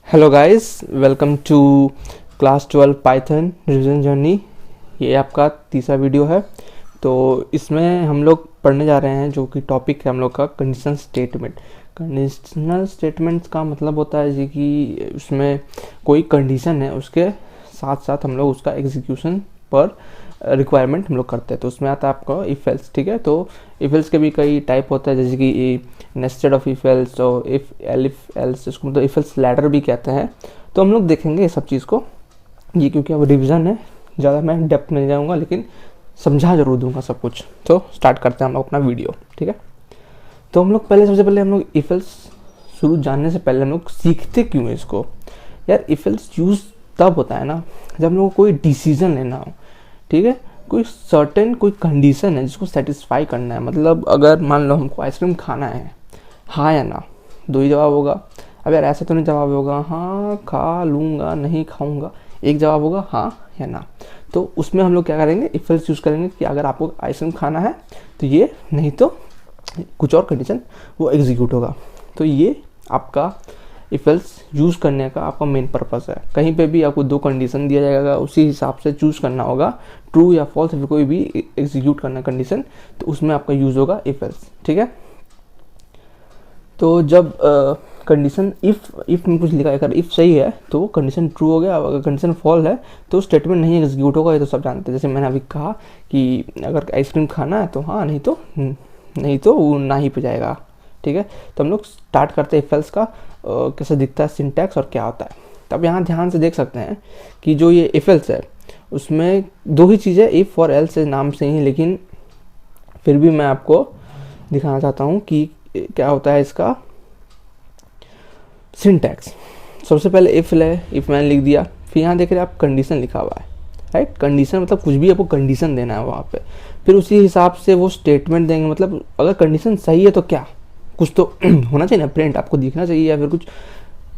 Hello guys, welcome to class 12 Python revision journey. ये आपका तीसरा वीडियो है। तो इसमें हम लोग पढ़ने जा रहे हैं जो कि टॉपिक है हम लोग का कंडीशनल स्टेटमेंट। कंडीशनल स्टेटमेंट्स का मतलब होता है जी कि उसमें कोई कंडीशन है, उसके साथ साथ हम लोग उसका एग्जीक्यूशन पर रिक्वायरमेंट हम लोग करते हैं। तो उसमें आता है आपका इफ एल्स। ठीक है, तो इफ एल्स के भी कई टाइप होता है, जैसे कि नेस्टेड ऑफ इफ एल्स और इफ एल्स, इसको मतलब इफ एल्स लैडर भी कहते हैं। तो हम लोग देखेंगे ये सब चीज़ को, ये क्योंकि अब रिवीजन है, ज़्यादा मैं डेप्थ नहीं जाऊँगा, लेकिन समझा जरूर दूंगा सब कुछ। तो स्टार्ट करते हैं हम लोग अपना वीडियो। ठीक है, तो हम लोग सबसे पहले हम लोग इफ एल्स शुरू जानने से पहले हम लोग सीखते क्यों है इसको। यार इफ एल्स यूज़ तब होता है ना जब हम लोग को कोई डिसीजन लेना हो। ठीक है, कोई सर्टेन कोई कंडीशन है जिसको सेटिस्फाई करना है। मतलब अगर मान लो हमको आइसक्रीम खाना है, हाँ या ना, दो ही जवाब होगा। अब यार ऐसे तो नहीं जवाब होगा हाँ खा लूँगा नहीं खाऊंगा, एक जवाब होगा हाँ या ना। तो उसमें हम लोग क्या करेंगे, इफ एल्स यूज़ करेंगे कि अगर आपको आइसक्रीम खाना है तो ये, नहीं तो कुछ और कंडीशन वो एग्जीक्यूट होगा। तो ये आपका इफ एल्स यूज़ करने का आपका मेन पर्पस है। कहीं पे भी आपको दो कंडीशन दिया जाएगा, उसी हिसाब से चूज़ करना होगा, ट्रू या फॉल्स, फिर कोई भी एग्जीक्यूट करना कंडीशन, तो उसमें आपका यूज़ होगा इफ एल्स। ठीक है, तो जब कंडीशन इफ में कुछ लिखा है, अगर इफ सही है तो कंडीशन ट्रू हो गया, अगर कंडीशन फॉल्स है तो स्टेटमेंट नहीं एग्जीक्यूट होगा। ये तो सब जानते हैं। जैसे मैंने अभी कहा कि अगर आइसक्रीम खाना है तो हाँ, नहीं तो वो ना ही पे जाएगा। ठीक है, तो हम लोग स्टार्ट करते हैं इफ एल्स का, कैसे दिखता है सिंटैक्स और क्या होता है। तो अब यहाँ ध्यान से देख सकते हैं कि जो ये इफ एल्स है उसमें दो ही चीज़ें, इफ और एल्स नाम से ही, लेकिन फिर भी मैं आपको दिखाना चाहता हूँ कि क्या होता है इसका सिंटैक्स। सबसे पहले इफ है, इफ मैंने लिख दिया, फिर यहाँ देख रहे आप कंडीशन लिखा हुआ है, राइट। कंडीशन मतलब कुछ भी आपको कंडीशन देना है वहाँ पे, फिर उसी हिसाब से वो स्टेटमेंट देंगे। मतलब अगर कंडीशन सही है तो क्या, कुछ तो होना चाहिए ना, प्रिंट आपको दिखना चाहिए, या फिर कुछ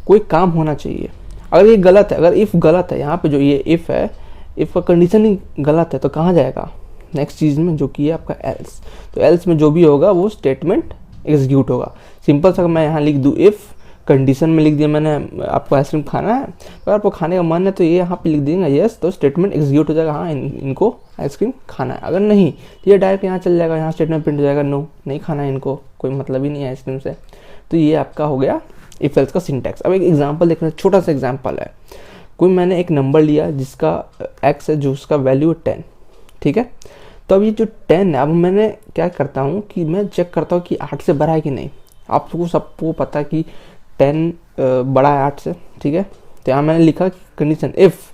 कोई काम होना चाहिए। अगर ये गलत है, अगर इफ़ गलत है, यहाँ पे जो ये इफ़ है, इफ़ का कंडीशन ही गलत है तो कहाँ जाएगा, नेक्स्ट चीज़ में, जो कि है आपका एल्स। तो एल्स में जो भी होगा वो स्टेटमेंट एग्जीक्यूट होगा। सिंपल सा मैं यहाँ लिख दूँ, इफ़ कंडीशन में लिख दिया मैंने आपको आइसक्रीम खाना है, अगर आपको खाने का मन है तो ये यहाँ पे लिख देंगे यस, तो स्टेटमेंट एग्जीक्यूट हो जाएगा, हाँ इनको आइसक्रीम खाना है। अगर नहीं तो ये डायरेक्ट यहाँ चल जाएगा, यहाँ स्टेटमेंट प्रिंट हो जाएगा, नो नहीं खाना है इनको, कोई मतलब ही नहीं है आइसक्रीम से। तो ये आपका हो गया इफ एल्स का सिंटैक्स। अब एक एग्जांपल देखना, छोटा सा एग्जांपल है। कोई मैंने एक नंबर लिया जिसका एक्स है, जो उसका वैल्यू 10। ठीक है, तो अब ये जो 10 है, अब मैंने क्या करता हूँ कि मैं चेक करता हूँ कि 8 से बड़ा है कि नहीं। आपको सबको पता है कि 10 बड़ा है 8 से। ठीक है, तो यहाँ मैंने लिखा कंडीशन इफ़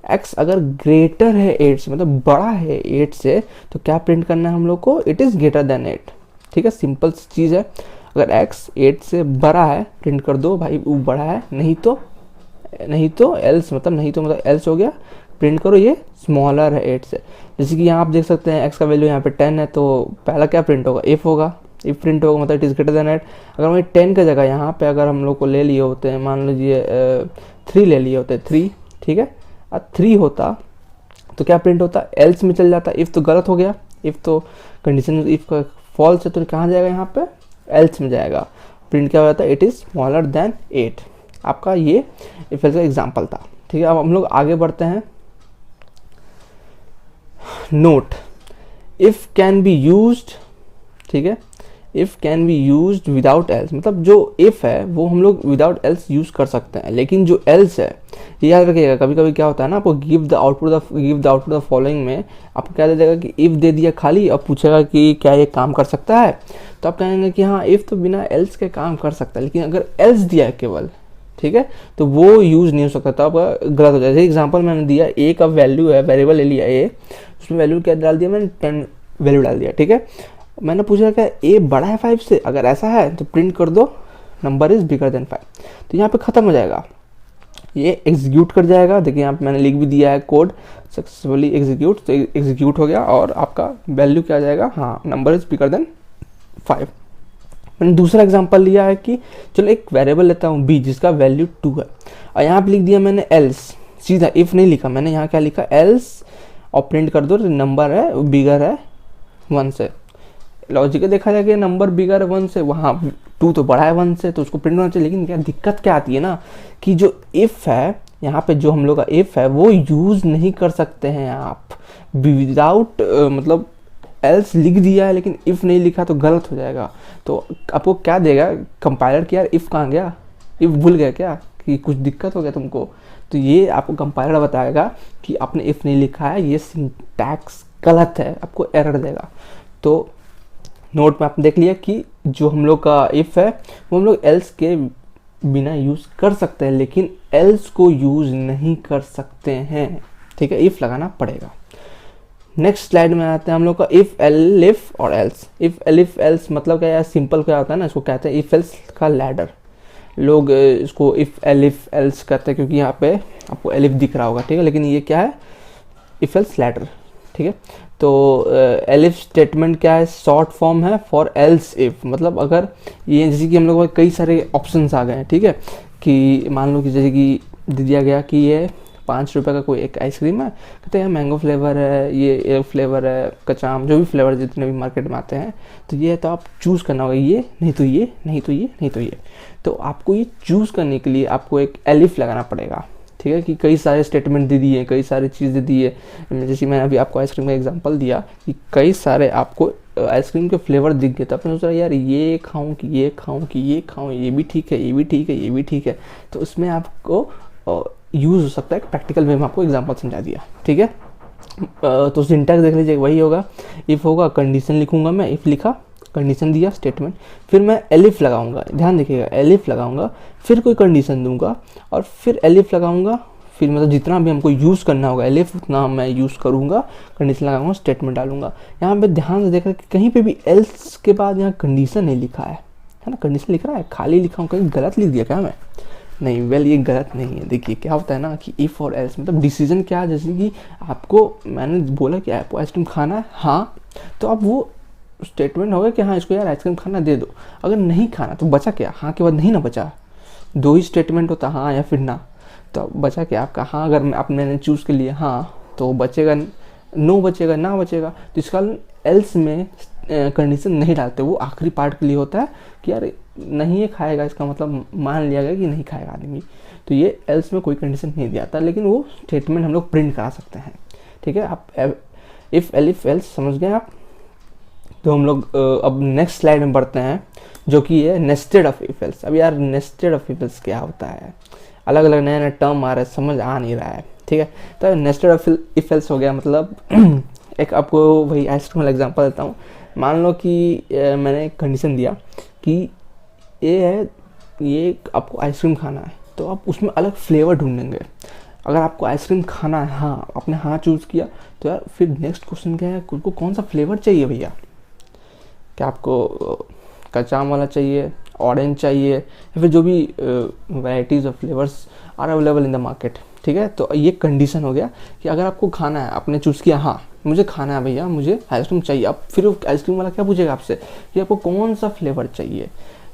x अगर ग्रेटर है 8 से, मतलब बड़ा है 8 से, तो क्या प्रिंट करना है हम लोग को, इट इज़ ग्रेटर देन 8। ठीक है, सिंपल चीज़ है। अगर x 8 से बड़ा है प्रिंट कर दो भाई वो बड़ा है, नहीं तो एल्स, मतलब एल्स हो गया, प्रिंट करो ये स्मॉलर है 8 से। जैसे कि यहाँ आप देख सकते हैं x का वैल्यू यहाँ पे 10 है, तो पहला क्या प्रिंट होगा, इफ होगा, इफ प्रिंट होगा, मतलब इट इज़ ग्रेटर देन 8। अगर वही 10 का जगह यहाँ पे अगर हम लोग को ले लिए होते हैं, मान लीजिए 3 ले लिए होते, 3, ठीक है, 3 होता तो क्या प्रिंट होता, एल्स में चल जाता। इफ़ तो गलत हो गया, इफ़ तो कंडीशन इफ़ का फॉल्स है, तो कहाँ जाएगा, यहाँ पे एल्स में जाएगा, प्रिंट क्या हो जाता है, इट इज़ स्मॉलर देन 8। आपका ये इफ एल्स का एग्जाम्पल था। ठीक है, अब हम लोग आगे बढ़ते हैं। Note, if can be used, ठीक है, if can be used without else, मतलब जो इफ़ है वो हम लोग विदाउट एल्स यूज़ कर सकते हैं, लेकिन जो एल्स है ये याद रखिएगा। कभी कभी क्या होता है ना, आपको give the output the following में आपको क्या दे देगा कि इफ़ दे दिया खाली, और पूछेगा कि क्या ये काम कर सकता है, तो आप कहेंगे कि हाँ इफ़ तो बिना एल्स के काम कर सकता है, लेकिन अगर एल्स दिया है केवल, ठीक है, तो वो यूज़ नहीं हो सकता, तो आपका गलत हो जाए। जैसे एग्जाम्पल मैंने दिया, ए का वैल्यू है, वेरिएबल ले लिया ए, उसमें वैल्यू क्या डाल दिया मैंने, 10 वैल्यू डाल दिया। ठीक है, मैंने पूछा क्या ए बड़ा है 5 से, अगर ऐसा है तो प्रिंट कर दो नंबर इज बिगर देन 5, तो यहाँ पे ख़त्म हो जाएगा, ये एग्जीक्यूट कर जाएगा। देखिए यहाँ पे मैंने लिख भी दिया है कोड सक्सेसफुली एग्जीक्यूट, तो एग्जीक्यूट हो गया और आपका वैल्यू क्या आ जाएगा, हाँ नंबर इज बिगर देन 5। मैंने दूसरा एग्जांपल लिया है कि चलो एक वेरिएबल लेता हूँ बी जिसका वैल्यू 2 है, और यहाँ पे लिख दिया मैंने एल्स, सीधा इफ़ नहीं लिखा मैंने, यहाँ क्या लिखा एल्स, और प्रिंट कर दो नंबर है बिगर है 1 से, लॉजिक देखा जाए कि नंबर बिगर 1 से, वहाँ 2 तो बड़ा है 1 से, तो उसको प्रिंट होना चाहिए। लेकिन क्या दिक्कत क्या आती है ना कि जो इफ़ है यहाँ पे, जो हम लोग का इफ़ है वो यूज़ नहीं कर सकते हैं आप विदाउट मतलब एल्स लिख दिया है लेकिन इफ़ नहीं लिखा तो गलत हो जाएगा। तो आपको क्या देगा कंपाइलर कि यार इफ़ कहाँ गया, इफ़ भूल गया क्या, कि कुछ दिक्कत हो गया तुमको। तो ये आपको कंपाइलर बताएगा कि आपने इफ़ नहीं लिखा है, ये सिंटैक्स गलत है, आपको एरर देगा। तो नोट में आपने देख लिया कि जो हम लोग का इफ़ है वो हम लोग एल्स के बिना यूज़ कर सकते हैं, लेकिन एल्स को यूज़ नहीं कर सकते हैं, ठीक है, इफ़ लगाना पड़ेगा। नेक्स्ट स्लाइड में आते हैं हम लोग का इफ़ एलिफ और एल्स। इफ़ एलिफ एल्स मतलब क्या है, सिंपल क्या होता है ना, इसको कहते हैं इफ़ एल्स का लैडर। लोग इसको इफ़ एलिफ एल्स कहते हैं क्योंकि यहाँ पे आपको एलिफ दिख रहा होगा, ठीक है, लेकिन ये क्या है, इफ़ एल्स लैडर, ठीक है। तो एलिफ स्टेटमेंट क्या है, शॉर्ट फॉर्म है फॉर एल्स इफ़। मतलब अगर ये जैसे कि हम लोग कई सारे ऑप्शंस आ गए हैं, ठीक है, कि मान लो कि जैसे कि दे दिया गया कि ये 5 रुपये का कोई एक आइसक्रीम है, कहते हैं मैंगो फ्लेवर है, ये फ्लेवर है, कच्चा आम, जो भी फ्लेवर जितने भी मार्केट में आते हैं, तो ये है, तो आप चूज़ करना होगा ये, नहीं तो ये, नहीं तो ये, नहीं तो ये। तो आपको ये चूज़ करने के लिए आपको एक एलिफ लगाना पड़ेगा, ठीक है, कि कई सारे स्टेटमेंट दे दिए, कई सारी चीज़ दे दी है। जैसे मैंने अभी आपको आइसक्रीम का एग्जांपल दिया कि कई सारे आपको आइसक्रीम के फ्लेवर दिख गए, तो आपने सोचा यार ये खाऊं कि ये खाऊं कि ये खाऊं, ये भी ठीक है, ये भी ठीक है, ये भी ठीक है। तो उसमें आपको यूज़ हो सकता है, प्रैक्टिकल वे में आपको एग्जांपल समझा दिया, ठीक है। तो सिंटैक्स देख लीजिए, वही होगा, इफ़ होगा कंडीशन लिखूंगा मैं, इफ़ लिखा, कंडीशन दिया स्टेटमेंट, फिर मैं एलिफ लगाऊंगा, ध्यान देखिएगा, एलिफ लगाऊंगा, फिर कोई कंडीशन दूंगा और फिर एलिफ लगाऊंगा, फिर मतलब जितना भी हमको यूज़ करना होगा एलिफ उतना मैं यूज़ करूंगा, कंडीशन लगाऊंगा, स्टेटमेंट डालूंगा। यहाँ पे ध्यान से देखा कि कहीं पे भी एल्स के बाद यहाँ कंडीशन नहीं लिखा है ना, कंडीशन लिख रहा है, खाली लिखा हूँ, कहीं गलत लिख दिया क्या मैं, नहीं, वेल ये गलत नहीं है। देखिए क्या होता है ना कि इफ़ और एल्स मतलब डिसीजन क्या है, जैसे कि आपको मैंने बोला कि आपको आइसक्रीम खाना है, हाँ, तो अब वो स्टेटमेंट होगा कि हाँ इसको यार आइसक्रीम खाना दे दो। अगर नहीं खाना तो बचा क्या, हाँ के बाद नहीं ना बचा, 2 ही स्टेटमेंट होता, हाँ या फिर ना। तो बचा क्या आपका, हाँ अगर आपने चूज़ के लिए हाँ, तो बचेगा, नो बचेगा, ना बचेगा। तो इसका एल्स में कंडीशन नहीं डालते, वो आखिरी पार्ट के लिए होता है कि यार नहीं ये खाएगा, इसका मतलब मान लिया गया कि नहीं खाएगा आदमी, तो ये एल्स में कोई कंडीशन नहीं दिया था, लेकिन वो स्टेटमेंट हम लोग प्रिंट करा सकते हैं, ठीक है। आप इफ़ एलिफ एल्स समझ गए आप। तो हम लोग अब नेक्स्ट स्लाइड में बढ़ते हैं, जो कि है नेस्टेड ऑफ इफ एल्स। अब यार नेस्टेड ऑफ इफ एल्स क्या होता है, अलग अलग नया नया टर्म आ रहा है, समझ आ नहीं रहा है, ठीक है। तो नेस्टेड ऑफ इफ एल्स हो गया मतलब एक आपको वही आइसक्रीम वाला एग्जांपल देता हूँ। मान लो कि मैंने एक कंडीशन दिया कि ये है, ये आपको आइसक्रीम खाना है, तो आप उसमें अलग फ्लेवर ढूंढेंगे। अगर आपको आइसक्रीम खाना है, हाँ आपने हाँ चूज़ किया, तो यार फिर नेक्स्ट क्वेश्चन क्या है, आपको कौन सा फ्लेवर चाहिए भैया, क्या आपको कच्चा आम वाला चाहिए, ऑरेंज चाहिए, या फिर जो भी varieties of flavours are available in the market, ठीक है। तो ये कंडीशन हो गया कि अगर आपको खाना है, आपने चूज़ किया हाँ मुझे खाना है भैया, मुझे आइसक्रीम चाहिए। अब फिर आइसक्रीम वाला क्या पूछेगा आपसे कि आपको कौन सा फ्लेवर चाहिए,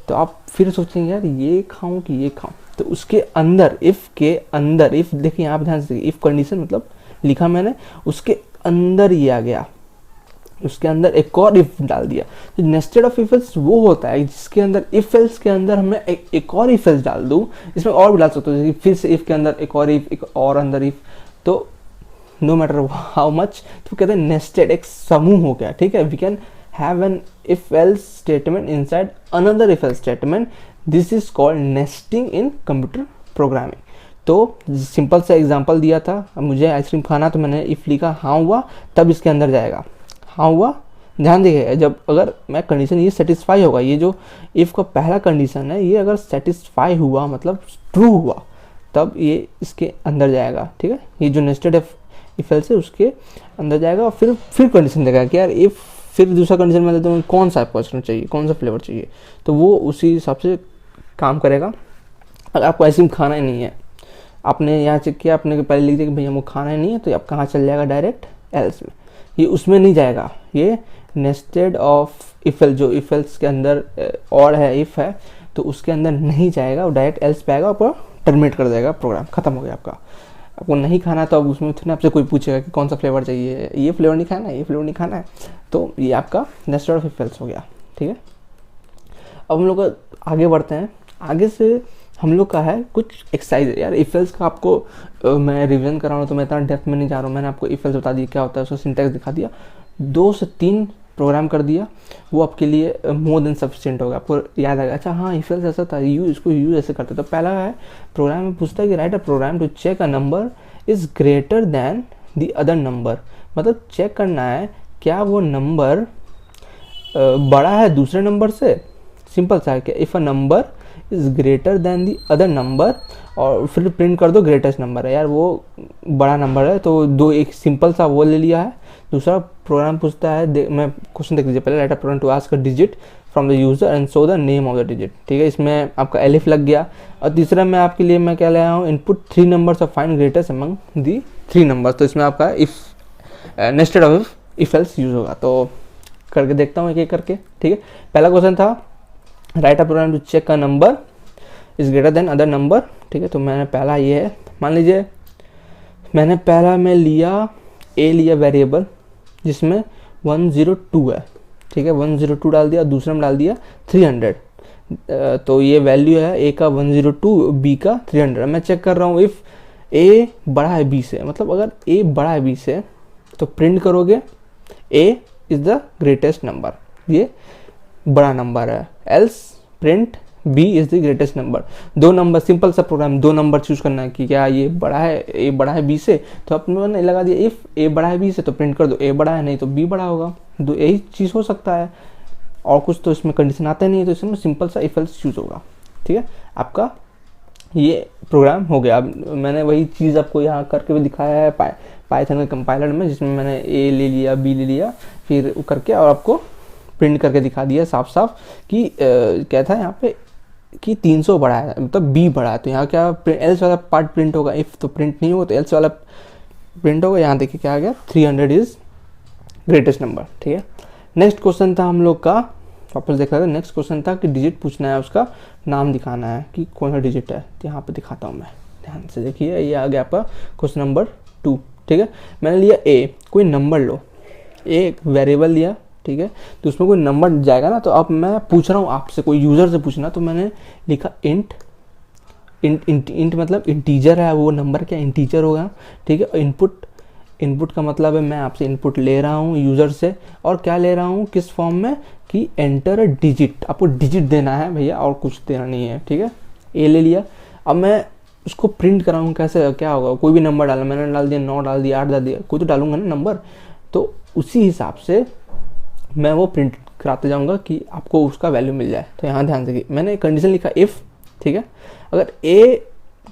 तो आप फिर सोचेंगे यार ये खाऊं कि ये खाऊं। तो उसके अंदर इफ़ के अंदर, इफ़ देखिए आप ध्यान से, इफ़ कंडीशन मतलब लिखा मैंने, उसके अंदर ये आ गया, उसके अंदर एक और इफ डाल दिया। तो नेस्टेड ऑफ इफ एल्स वो होता है जिसके अंदर इफ एल्स के अंदर मैं एक और इफ एल्स डाल दूं, इसमें और भी डाल सकता हूँ, जैसे फिर से इफ के अंदर एक और इफ, एक और अंदर इफ, तो नो मैटर हाउ मच, तो कहते हैं नेस्टेड, एक समूह हो गया, ठीक है। We can have an if else statement inside another if else statement, this is called nesting in computer programming. तो सिंपल सा एग्जांपल दिया था, मुझे आइसक्रीम खाना, तो मैंने इफ लिखा हाँ हुआ, तब इसके अंदर जाएगा हाँ हुआ। ध्यान देखिएगा, जब अगर मैं कंडीशन ये सेटिस्फाई होगा, ये जो इफ़ का पहला कंडीशन है ये अगर सेटिस्फाई हुआ मतलब ट्रू हुआ, तब ये इसके अंदर जाएगा, ठीक है। ये जो नेस्टेड इफ एल्स है उसके अंदर जाएगा और फिर कंडीशन देगा कि यार इफ़, फिर दूसरा कंडीशन में देता हूँ कौन सा आपको आइसक्रीम चाहिए, कौन सा फ्लेवर चाहिए, तो वो उसी हिसाब से काम करेगा। अगर आपको आइसक्रीम खाना ही नहीं है, आपने यहाँ चेक किया, आपने पहले लिख दिया कि भैया हमको खाना ही नहीं है, तो आप कहाँ चल जाएगा, डायरेक्ट एल्स में, ये उसमें नहीं जाएगा। ये नेस्टेड ऑफ इफ एल्स, जो इफ एल्स के अंदर और है, इफ है, तो उसके अंदर नहीं जाएगा, वो डायरेक्ट एल्स पे आएगा और टर्मिनेट कर देगा, प्रोग्राम खत्म हो गया आपका। आपको नहीं खाना है तो अब उसमें थोड़ा आपसे कोई पूछेगा कि कौन सा फ्लेवर चाहिए, ये फ्लेवर नहीं खाना है, ये फ्लेवर नहीं खाना है, तो ये आपका नेस्टेड ऑफ इफ एल्स हो गया। ठीक है, अब हम लोग आगे बढ़ते हैं। आगे से हम लोग का है कुछ एक्सरसाइज यार। इफ एल्स का आपको मैं रिवीजन कर रहा हूँ तो मैं इतना डेप्थ में नहीं जा रहा हूँ। मैंने आपको इफ एल्स बता दिया क्या होता है, उसका सिंटैक्स दिखा दिया, 2 से 3 प्रोग्राम कर दिया, वो आपके लिए मोर देन सफिशिएंट होगा। आपको याद आएगा अच्छा हाँ इफ एल्स ऐसा था, इसको यूज ऐसे करते। तो पहला है प्रोग्राम में पूछता है कि write a program to check a number is greater than the other number. मतलब चेक करना है क्या वो नंबर बड़ा है दूसरे नंबर से। सिंपल सा है कि if a number is greater than the other number, और फिर प्रिंट कर दो ग्रेटेस्ट नंबर है यार, वो बड़ा नंबर है तो दो, एक सिंपल सा वो ले लिया है। दूसरा प्रोग्राम पूछता है, मैं क्वेश्चन देख लीजिए पहले, write a program to ask a digit from the user and show the name of the digit. ठीक है, इसमें आपका एलिफ लग गया। और तीसरा में आपके लिए मैं क्या लाया हूँ, input 3 numbers of find greatest among the 3 numbers. तो इसमें आपका if nested of if else use होगा। तो करके देखता हूँ एक एक करके। ठीक है, पहला क्वेश्चन था write a program to check a number is greater than other number. ठीक है, तो मैंने पहला ये है, मान लीजिए मैंने पहला में लिया ए लिया वेरिएबल जिसमें 102 है। ठीक है, 102 डाल दिया, दूसरे में डाल दिया 300। तो ये वैल्यू है ए का 102, बी का 300। मैं चेक कर रहा हूँ इफ़ ए बड़ा है बी से, मतलब अगर ए बड़ा है बी से तो प्रिंट करोगे A is the greatest number, ये बड़ा नंबर है, else print B is the greatest number. 2 number, simple सा प्रोग्राम, 2 नंबर चूज करना है कि क्या ये बड़ा है, ए बड़ा है बी से, तो आपने लगा दिया इफ़ ए बड़ा है बी से तो प्रिंट कर दो ए बड़ा है, नहीं तो बी बड़ा होगा। दो यही चीज़ हो सकता है, और कुछ तो इसमें कंडीशन आता नहीं है, तो इसमें सिंपल सा इफ एल्स यूज होगा। ठीक है, आपका ये प्रोग्राम हो गया। अब मैंने वही चीज़ आपको यहाँ करके भी दिखाया है पाइथन के कंपाइलर में, जिसमें मैंने ए ले लिया, बी ले लिया, फिर करके और आपको प्रिंट करके दिखा दिया साफ साफ कि क्या था यहाँ पे कि 300 बड़ा है, मतलब बी बड़ा है। तो यहाँ क्या एल्स वाला पार्ट प्रिंट होगा, इफ़ तो प्रिंट नहीं होगा तो एल्स वाला प्रिंट होगा। यहाँ देखिए क्या आ गया, 300 इज़ ग्रेटेस्ट नंबर। ठीक है, नेक्स्ट क्वेश्चन था हम लोग का, वापस देखा था, नेक्स्ट क्वेश्चन था कि डिजिट पूछना है, उसका नाम दिखाना है कि कौन सा डिजिट है। तो यहाँ पे दिखाता हूँ मैं, ध्यान से देखिए, ये आ गया आपका क्वेश्चन नंबर 2। ठीक है, मैंने लिया ए, कोई नंबर लो, एक वेरिएबल लिया। ठीक है, तो उसमें कोई नंबर जाएगा ना, तो अब मैं पूछ रहा हूँ आपसे, कोई यूज़र से पूछना, तो मैंने लिखा इंट। इंट मतलब इंटीजर है, वो नंबर क्या इंटीजर होगा। ठीक है, इनपुट का मतलब है मैं आपसे इनपुट ले रहा हूँ यूज़र से, और क्या ले रहा हूँ किस फॉर्म में कि एंटर अ डिजिट, आपको डिजिट देना है भैया, और कुछ देना नहीं है। ठीक है, ए ले लिया, अब मैं उसको प्रिंट कराऊँ कैसे, क्या होगा, कोई भी नंबर डाला, मैंने डाल दिया 9 डाल दिया, 8 डाल दिया, कोई तो डालूंगा ना नंबर, तो उसी हिसाब से मैं वो प्रिंट कराते जाऊंगा कि आपको उसका वैल्यू मिल जाए। तो यहाँ ध्यान देखिए, मैंने कंडीशन लिखा इफ़, ठीक है, अगर ए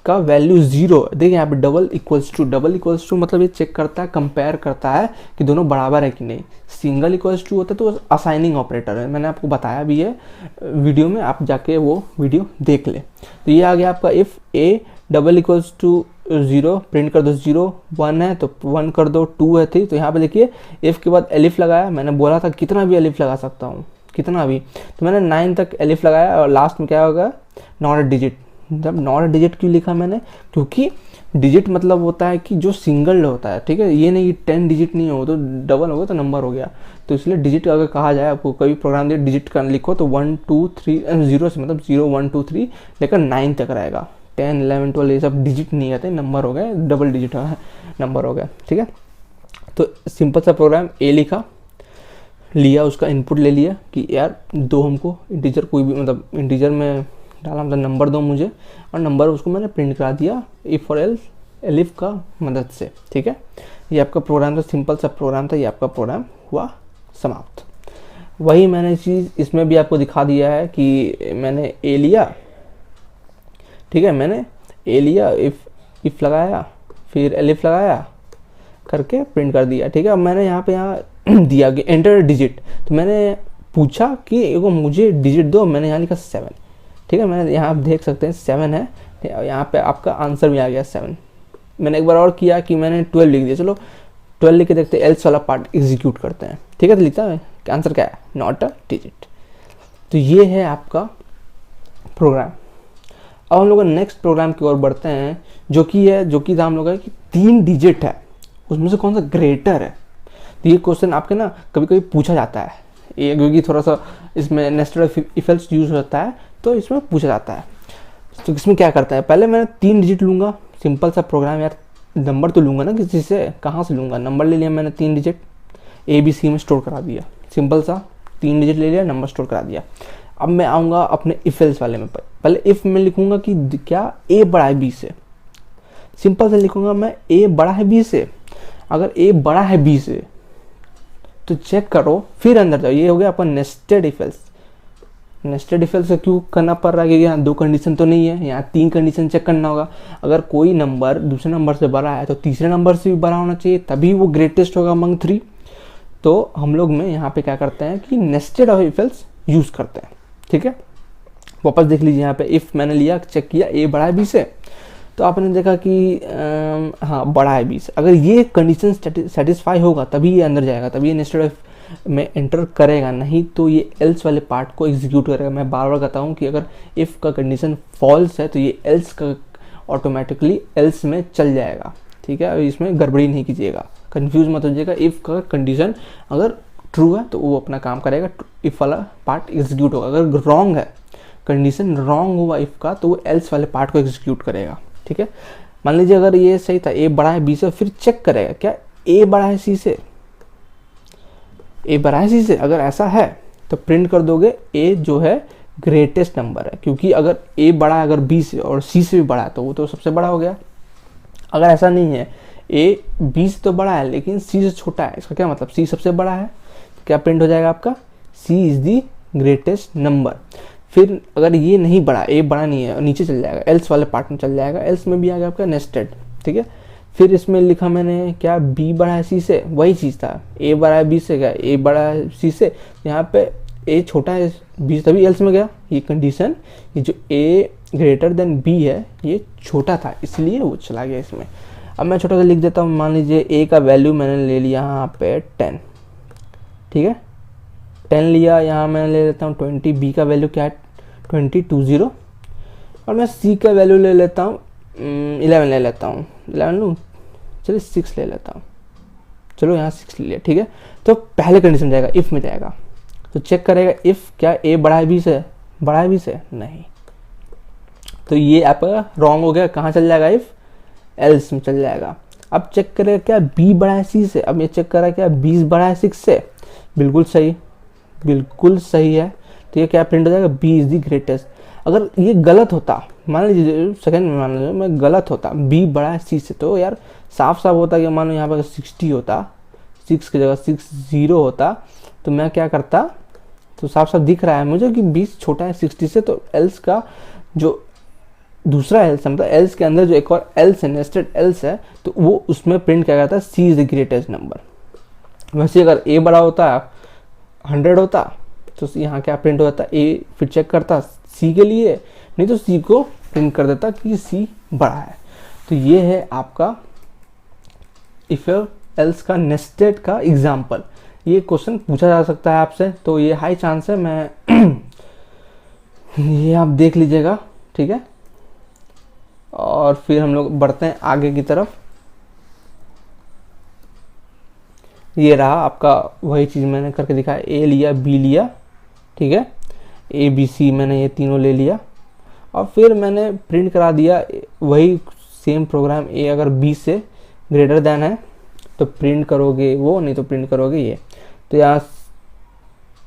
का वैल्यू 0, देखिए यहाँ पे डबल इक्वल्स टू मतलब ये चेक करता है, कंपेयर करता है कि दोनों बराबर है कि नहीं। सिंगल इक्वल्स टू होता है तो असाइनिंग ऑपरेटर है, मैंने आपको बताया भी है वीडियो में, आप जाके वो वीडियो देख ले। तो ये आ गया आपका if A double equals to 0, print कर दो 0, 1 है तो 1 कर दो, 2 है 3। तो यहाँ पे देखिए इफ़ के बाद एलिफ लगाया, मैंने बोला था कितना भी एलिफ लगा सकता हूँ, कितना भी, तो मैंने 9 तक एलिफ लगाया, और लास्ट में क्या होगा नॉट अ डिजिट। जब नॉट अ डिजिट क्यों लिखा मैंने, क्योंकि डिजिट मतलब होता है कि जो सिंगल होता है। ठीक है, ये नहीं कि 10 डिजिट नहीं हो तो डबल हो गया तो नंबर हो गया, तो इसलिए डिजिट अगर कहा जाए, आपको कभी प्रोग्राम दे डिजिट कर लिखो तो 1 2 3 0 से मतलब 0 1 2 3 लेकर 9 तक रहेगा। 10 11 12 ये सब डिजिट नहीं आते, नंबर हो गए, डबल डिजिट नंबर हो गया। ठीक है, तो सिंपल सा प्रोग्राम ए लिया, उसका इनपुट ले लिया कि यार दो हमको इंटीजर, कोई भी मतलब इंटीजर में डाला, मतलब नंबर दो मुझे, और नंबर उसको मैंने प्रिंट करा दिया इफ और एलिफ का मदद से। ठीक है, ये आपका प्रोग्राम था, सिंपल सा प्रोग्राम था, ये आपका प्रोग्राम हुआ समाप्त। वही मैंने चीज़ इसमें भी आपको दिखा दिया है कि मैंने ए लिया, ठीक है, मैंने ए लिया, इफ लगाया, फिर एलिफ लगाया करके प्रिंट कर दिया। ठीक है, अब मैंने यहाँ दिया कि एंटर डिजिट, तो मैंने पूछा कि एगो मुझे डिजिट दो, मैंने यहाँ लिखा 7। ठीक है, मैंने यहाँ आप देख सकते हैं 7 है, यहाँ पे आपका आंसर भी आ गया 7। मैंने एक बार और किया कि मैंने 12 लिख दिया, चलो 12 लिख के देखते हैं, एल्स वाला पार्ट एग्जीक्यूट करते हैं। ठीक है, तो लिखता है आंसर क्या है, नॉट अ डिजिट। तो ये है आपका प्रोग्राम। अब हम लोग नेक्स्ट प्रोग्राम की ओर बढ़ते हैं, जो कि हम लोग है कि 3 डिजिट है, उसमें से कौन सा ग्रेटर है। तो ये क्वेश्चन आपके ना कभी कभी पूछा जाता है, ये क्योंकि थोड़ा सा इसमें नेस्टेड इफ एल्स यूज होता है तो इसमें पूछा जाता है। तो इसमें क्या करता है, पहले मैं 3 डिजिट लूँगा, सिंपल सा प्रोग्राम यार, नंबर तो लूँगा ना किसी से, कहाँ से लूँगा, नंबर ले लिया मैंने 3 डिजिट, ABC में स्टोर करा दिया, सिंपल सा 3 डिजिट ले लिया, नंबर स्टोर करा दिया। अब मैं आऊँगा अपने इफ एल्स वाले में, पहले इफ में लिखूँगा कि क्या A बड़ा है B से, सिंपल से लिखूँगा मैं A बड़ा है B से। अगर A बड़ा है B से तो चेक करो, फिर अंदर जाओ, ये हो गया आपका nested if else. Nested if else क्यों करना पड़ रहा है, क्योंकि यहाँ 2 कंडीशन तो नहीं है, यहाँ 3 कंडीशन चेक करना होगा। अगर कोई नंबर दूसरे नंबर से बड़ा है तो तीसरे नंबर से भी बड़ा होना चाहिए, तभी वो ग्रेटेस्ट होगा अमंग 3। तो हम लोग में यहाँ पे क्या करते हैं कि nested of if else use करते हैं, ठीक है। वापस देख लीजिए, यहाँ पे इफ मैंने लिया, चेक किया A बड़ा है B से, तो आपने देखा कि हाँ बड़ा है B से। अगर ये कंडीशन सेटिस्फाई होगा तभी ये अंदर जाएगा, तभी ये नेस्टेड ऑफ में एंटर करेगा, नहीं तो ये एल्स वाले पार्ट को एग्जीक्यूट करेगा। मैं बार बार कहता हूँ कि अगर इफ़ का कंडीशन फॉल्स है तो ये एल्स का ऑटोमेटिकली एल्स में चल जाएगा, ठीक है। अभी इसमें गड़बड़ी नहीं कीजिएगा, कंफ्यूज मत होइएगा। इफ़ का कंडीशन अगर ट्रू है तो वो अपना काम करेगा, इफ़ वाला पार्ट एग्जीक्यूट होगा। अगर रॉन्ग है, कंडीशन रॉन्ग हुआ इफ़ का, तो वो एल्स वाले पार्ट को एग्जीक्यूट करेगा, ठीक है। मान लीजिए अगर ये सही था, A बड़ा है B से, फिर चेक करेगा क्या A बड़ा है C से, A बड़ा है C से। अगर ऐसा है तो प्रिंट कर दोगे A जो है ग्रेटेस्ट नंबर है, क्योंकि अगर A बड़ा है अगर B से और C से भी बड़ा है तो वो तो सबसे बड़ा हो गया। अगर ऐसा नहीं है, A B से तो बड़ा है लेकिन C से छोटा है, इसका क्या मतलब C सबसे बड़ा है, तो क्या प्रिंट हो जाएगा आपका C is the greatest number. फिर अगर ये नहीं बड़ा, A बड़ा नहीं है, नीचे चल जाएगा, एल्स वाले पार्ट में चल जाएगा, एल्स में भी आ गया आपका नेस्टेड, ठीक है। फिर इसमें लिखा मैंने क्या B बड़ा है C से, वही चीज़ था, A बड़ा है B से, क्या A बड़ा है C से, यहाँ पे A छोटा है B, तभी एल्स में गया। ये कंडीशन, ये जो A ग्रेटर देन B है ये छोटा था, इसलिए वो चला गया इसमें। अब मैं छोटा सा लिख देता हूँ, मान लीजिए A का वैल्यू मैंने ले लिया यहाँ पे 10, ठीक है, 10 लिया, यहाँ मैं ले लेता हूँ 20, B का वैल्यू क्या है 20, और मैं C का वैल्यू ले लेता हूँ 11 ले लेता हूँ, 11 लूँ, चलिए 6 ले लेता हूँ, चलो यहाँ 6 ले लिया, ठीक है। तो पहले कंडीशन जाएगा, इफ़ में जाएगा, तो चेक करेगा इफ़ क्या A बड़ा है B से, बड़ा है B से, नहीं, तो ये आपका रॉन्ग हो गया, कहाँ चल जाएगा इफ़, एल्स में चल जाएगा। अब चेक करेगा क्या B बड़ा है C से, अब ये चेक करा क्या 20 बड़ा है 6 से, बिल्कुल सही, बिल्कुल सही है, तो ये क्या प्रिंट हो जाएगा B इज़ दी ग्रेटेस्ट। अगर ये गलत होता, मान लीजिए सेकंड में मान लीजिए मैं गलत होता, B बड़ा है C से, तो यार साफ साफ होता कि मान लो यहाँ पर 60 होता, 6 की जगह 60 होता, तो मैं क्या करता, तो साफ साफ दिख रहा है मुझे कि 20 छोटा है 60 से, तो एल्स का जो दूसरा एल्स मतलब एल्स के अंदर जो एक और एल्स है, नेस्टेड एल्स है, तो वो उसमें प्रिंट क्या करता है C is the greatest number. वैसे अगर A बड़ा होता 100 होता तो यहाँ क्या प्रिंट हो जाता, A फिर चेक करता C के लिए, नहीं तो C को प्रिंट कर देता कि C बड़ा है। तो ये है आपका इफ एल्स का नेस्टेड का एग्जाम्पल। ये क्वेश्चन पूछा जा सकता है आपसे, तो ये हाई चांस है, मैं ये आप देख लीजिएगा, ठीक है। और फिर हम लोग बढ़ते हैं आगे की तरफ। ये रहा आपका वही चीज़ मैंने करके दिखाया, A लिया B लिया, ठीक है, ABC मैंने ये तीनों ले लिया, और फिर मैंने प्रिंट करा दिया वही सेम प्रोग्राम। A अगर B से ग्रेटर देन है तो प्रिंट करोगे वो, नहीं तो प्रिंट करोगे ये। तो यहाँ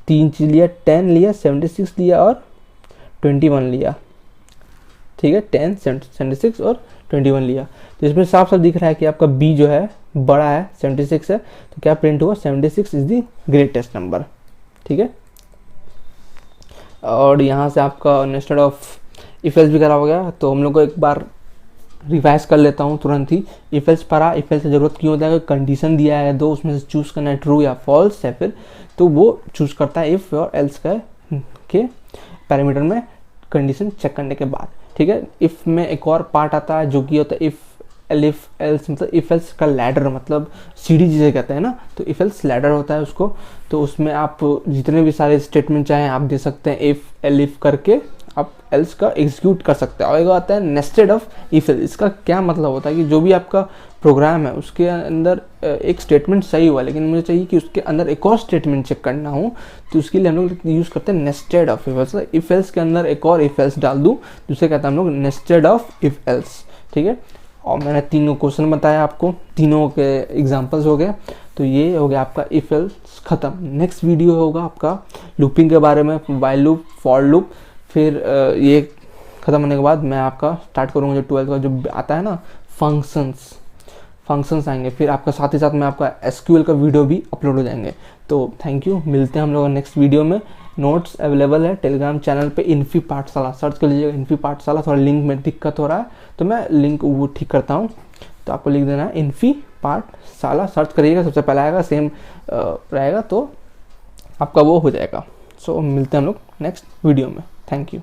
3 चीज़ लिया, 10 लिया, 76 लिया और 21 लिया, ठीक है, 10, 76 और 21 लिया। तो इसमें साफ साफ दिख रहा है कि आपका B जो है बड़ा है, 76 है, तो क्या प्रिंट हुआ 76 इज द ग्रेटेस्ट नंबर, ठीक है। और यहाँ से आपका नेस्टेड ऑफ इफ एल्स भी करा हो गया। तो हम लोग को एक बार रिवाइज कर लेता हूँ तुरंत ही। इफ एल्स पढ़ा, इफ एल्स की जरूरत क्यों होता है, कंडीशन दिया है दो, उसमें से चूज करना है ट्रू या फॉल्स है, फिर तो वो चूज करता है इफ और एल्स के पैरामीटर में कंडीशन चेक करने के बाद, ठीक है। इफ में एक और पार्ट आता है जो कि होता है इफ एल्स, मतलब इफ एल्स का लैडर, मतलब सीढ़ी जिसे कहते हैं ना, तो इफ एल्स लैडर होता है उसको। तो उसमें आप जितने भी सारे स्टेटमेंट चाहें आप दे सकते हैं, इफ एलिफ करके आप एल्स का एग्जीक्यूट कर सकते हैं। और एक आता है नेस्टेड ऑफ इफ एल्स। इसका क्या मतलब होता है कि जो भी आपका प्रोग्राम है उसके अंदर एक स्टेटमेंट सही हुआ, लेकिन मुझे चाहिए कि उसके अंदर एक और स्टेटमेंट चेक करना हो, तो उसके लिए हम लोग यूज़ करते हैं nested of if else. If else के अंदर एक और इफ एल्स डाल दूँ तो उसे कहते हैं हम लोग नेस्टेड ऑफ इफ एल्स। ठीक है, और मैंने तीनों क्वेश्चन बताया आपको, तीनों के एग्जांपल्स हो गए। तो ये हो गया आपका इफ एल्स ख़त्म। नेक्स्ट वीडियो होगा आपका लूपिंग के बारे में, वाइल लूप, फॉर लूप। फिर ये ख़त्म होने के बाद मैं आपका स्टार्ट करूँगा जो 12th का जो आता है ना फंक्शंस आएंगे। फिर आपका साथ ही साथ में आपका एसक्यूएल का वीडियो भी अपलोड हो जाएंगे। तो थैंक यू, मिलते हैं हम लोग नेक्स्ट वीडियो में। नोट्स अवेलेबल है टेलीग्राम चैनल पे, इन्फी पाठशाला सर्च कर लीजिएगा, इन्फी पाठशाला। थोड़ा लिंक में दिक्कत हो रहा है तो मैं लिंक वो ठीक करता हूँ, तो आपको लिख देना है इन्फी पाठशाला, सर्च करिएगा, सबसे पहले आएगा, सेम रहेगा, तो आपका वो हो जाएगा। सो मिलते हैं हम लोग नेक्स्ट वीडियो में। Thank you.